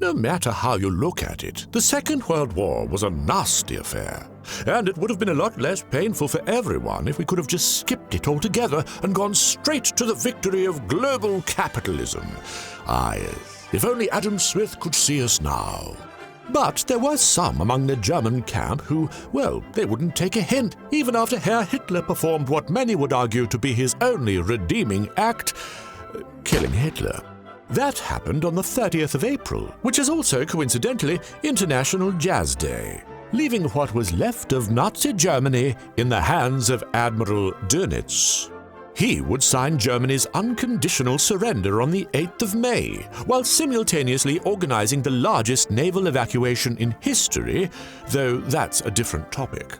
No matter how you look at it, the Second World War was a nasty affair, and it would have been a lot less painful for everyone if we could have just skipped it altogether and gone straight to the victory of global capitalism. Aye, if only Adam Smith could see us now. But there were some among the German camp who, well, they wouldn't take a hint, even after Herr Hitler performed what many would argue to be his only redeeming act, killing Hitler. That happened on the 30th of April, which is also, coincidentally, International Jazz Day, leaving what was left of Nazi Germany in the hands of Admiral Dönitz. He would sign Germany's unconditional surrender on the 8th of May, while simultaneously organizing the largest naval evacuation in history, though that's a different topic.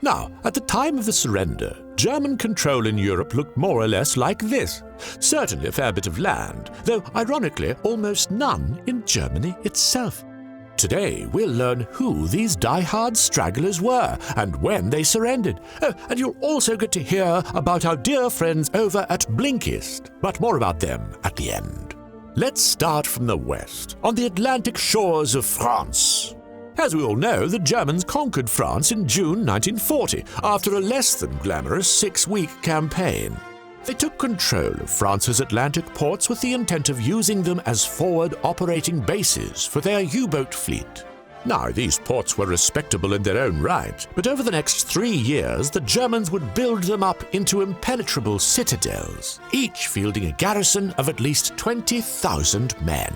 Now, at the time of the surrender, German control in Europe looked more or less like this. Certainly a fair bit of land, though ironically almost none in Germany itself. Today we'll learn who these die-hard stragglers were and when they surrendered. Oh, and you'll also get to hear about our dear friends over at Blinkist, but more about them at the end. Let's start from the west, on the Atlantic shores of France. As we all know, the Germans conquered France in June 1940, after a less than glamorous 6-week campaign. They took control of France's Atlantic ports with the intent of using them as forward operating bases for their U-boat fleet. Now, these ports were respectable in their own right, but over the next 3 years, the Germans would build them up into impenetrable citadels, each fielding a garrison of at least 20,000 men.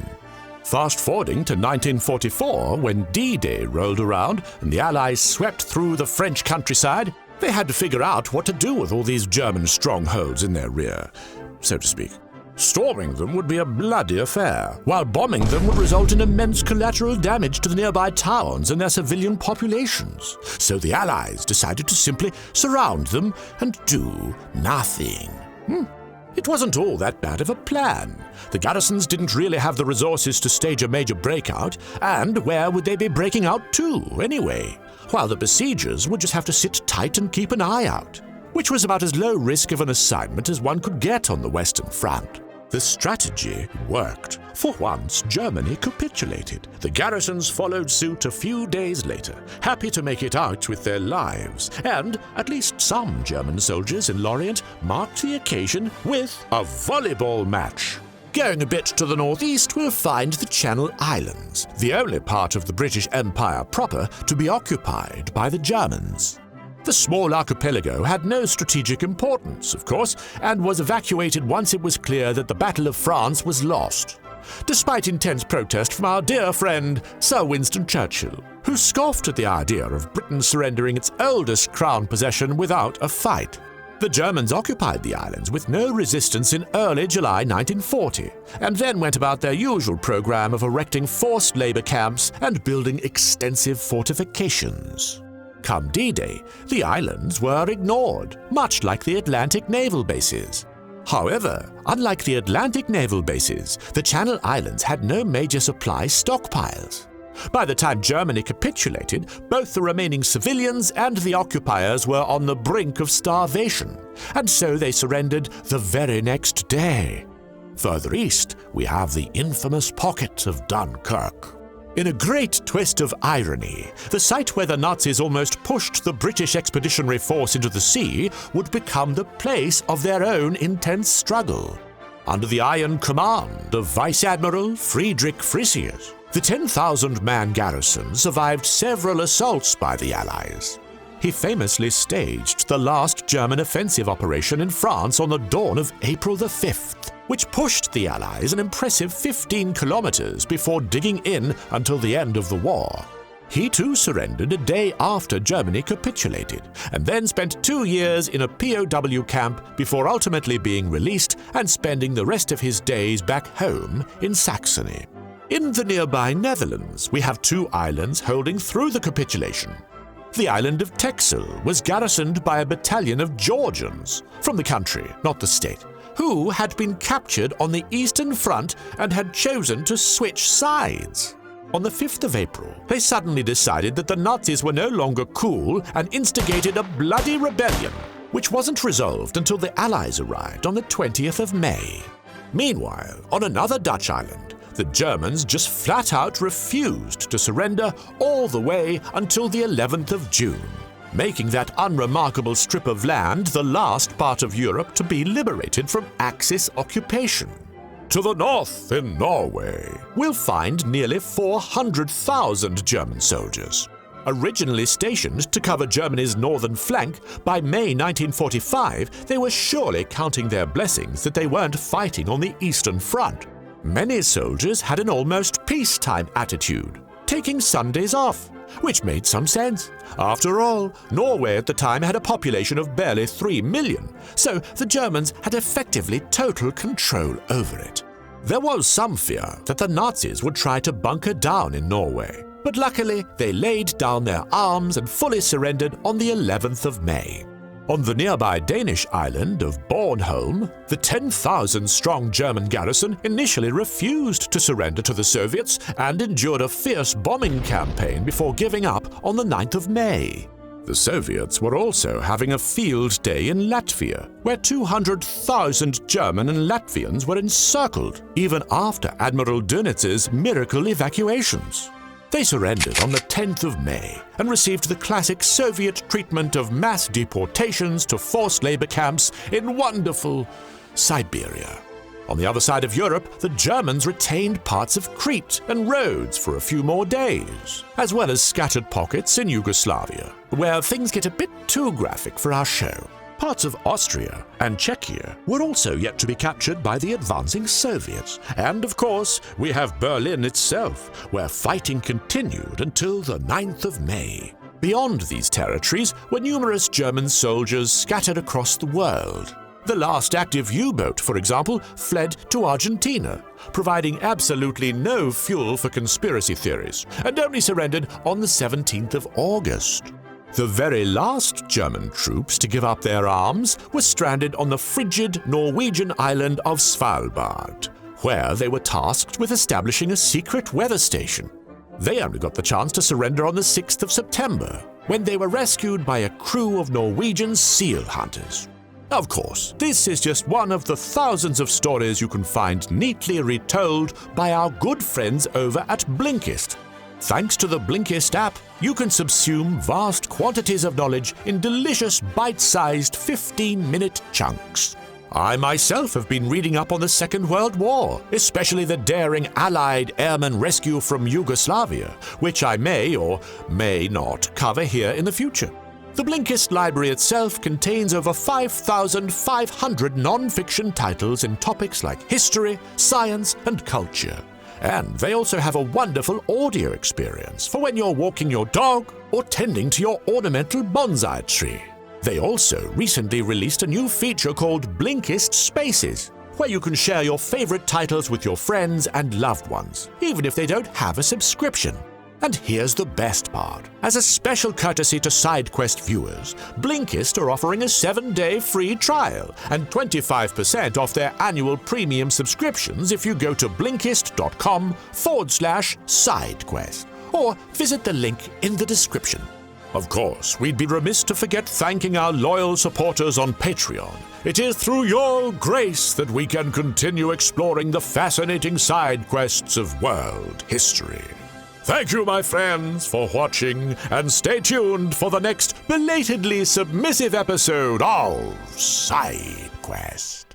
Fast forwarding to 1944, when D-Day rolled around and the Allies swept through the French countryside, they had to figure out what to do with all these German strongholds in their rear, so to speak. Storming them would be a bloody affair, while bombing them would result in immense collateral damage to the nearby towns and their civilian populations. So the Allies decided to simply surround them and do nothing. It wasn't all that bad of a plan. The garrisons didn't really have the resources to stage a major breakout, and where would they be breaking out to, anyway? While the besiegers would just have to sit tight and keep an eye out, which was about as low risk of an assignment as one could get on the Western Front. The strategy worked. For once, Germany capitulated. The garrisons followed suit a few days later, happy to make it out with their lives, and at least some German soldiers in Lorient marked the occasion with a volleyball match. Going a bit to the northeast, we'll find the Channel Islands, the only part of the British Empire proper to be occupied by the Germans. The small archipelago had no strategic importance, of course, and was evacuated once it was clear that the Battle of France was lost, despite intense protest from our dear friend Sir Winston Churchill, who scoffed at the idea of Britain surrendering its oldest crown possession without a fight. The Germans occupied the islands with no resistance in early July 1940, and then went about their usual program of erecting forced labor camps and building extensive fortifications. Come D-Day, the islands were ignored, much like the Atlantic naval bases. However, unlike the Atlantic naval bases, the Channel Islands had no major supply stockpiles. By the time Germany capitulated, both the remaining civilians and the occupiers were on the brink of starvation, and so they surrendered the very next day. Further east, we have the infamous pocket of Dunkirk. In a great twist of irony, the site where the Nazis almost pushed the British Expeditionary Force into the sea would become the place of their own intense struggle. Under the iron command of Vice Admiral Friedrich Frisius, the 10,000-man garrison survived several assaults by the Allies. He famously staged the last German offensive operation in France on the dawn of April the 5th, which pushed the Allies an impressive 15 kilometers before digging in until the end of the war. He too surrendered a day after Germany capitulated, and then spent 2 years in a POW camp before ultimately being released and spending the rest of his days back home in Saxony. In the nearby Netherlands, we have 2 islands holding through the capitulation. The island of Texel was garrisoned by a battalion of Georgians, from the country, not the state, who had been captured on the Eastern Front and had chosen to switch sides. On the 5th of April, they suddenly decided that the Nazis were no longer cool and instigated a bloody rebellion, which wasn't resolved until the Allies arrived on the 20th of May. Meanwhile, on another Dutch island, The Germans just flat out refused to surrender all the way until the 11th of June, making that unremarkable strip of land the last part of Europe to be liberated from Axis occupation. To the north, in Norway, we'll find nearly 400,000 German soldiers. Originally stationed to cover Germany's northern flank, by May 1945 they were surely counting their blessings that they weren't fighting on the Eastern Front. Many soldiers had an almost peacetime attitude, taking Sundays off, which made some sense. After all, Norway at the time had a population of barely 3 million, so the Germans had effectively total control over it. There was some fear that the Nazis would try to bunker down in Norway, but luckily they laid down their arms and fully surrendered on the 11th of May. On the nearby Danish island of Bornholm, the 10,000-strong German garrison initially refused to surrender to the Soviets and endured a fierce bombing campaign before giving up on the 9th of May. The Soviets were also having a field day in Latvia, where 200,000 German and Latvians were encircled, even after Admiral Dönitz's miracle evacuations. They surrendered on the 10th of May and received the classic Soviet treatment of mass deportations to forced labor camps in wonderful Siberia. On the other side of Europe, the Germans retained parts of Crete and Rhodes for a few more days, as well as scattered pockets in Yugoslavia, where things get a bit too graphic for our show. Parts of Austria and Czechia were also yet to be captured by the advancing Soviets. And of course, we have Berlin itself, where fighting continued until the 9th of May. Beyond these territories were numerous German soldiers scattered across the world. The last active U-boat, for example, fled to Argentina, providing absolutely no fuel for conspiracy theories, and only surrendered on the 17th of August. The very last German troops to give up their arms were stranded on the frigid Norwegian island of Svalbard, where they were tasked with establishing a secret weather station. They only got the chance to surrender on the 6th of September, when they were rescued by a crew of Norwegian seal hunters. Of course, this is just one of the thousands of stories you can find neatly retold by our good friends over at Blinkist. Thanks to the Blinkist app, you can subsume vast quantities of knowledge in delicious bite-sized 15-minute chunks. I myself have been reading up on the Second World War, especially the daring Allied airman rescue from Yugoslavia, which I may or may not cover here in the future. The Blinkist library itself contains over 5,500 non-fiction titles in topics like history, science, and culture. And they also have a wonderful audio experience for when you're walking your dog or tending to your ornamental bonsai tree. They also recently released a new feature called Blinkist Spaces, where you can share your favorite titles with your friends and loved ones, even if they don't have a subscription. And here's the best part. As a special courtesy to SideQuest viewers, Blinkist are offering a 7-day free trial and 25% off their annual premium subscriptions if you go to blinkist.com/SideQuest or visit the link in the description. Of course, we'd be remiss to forget thanking our loyal supporters on Patreon. It is through your grace that we can continue exploring the fascinating side quests of world history. Thank you, my friends, for watching, and stay tuned for the next belatedly submissive episode of SideQuest.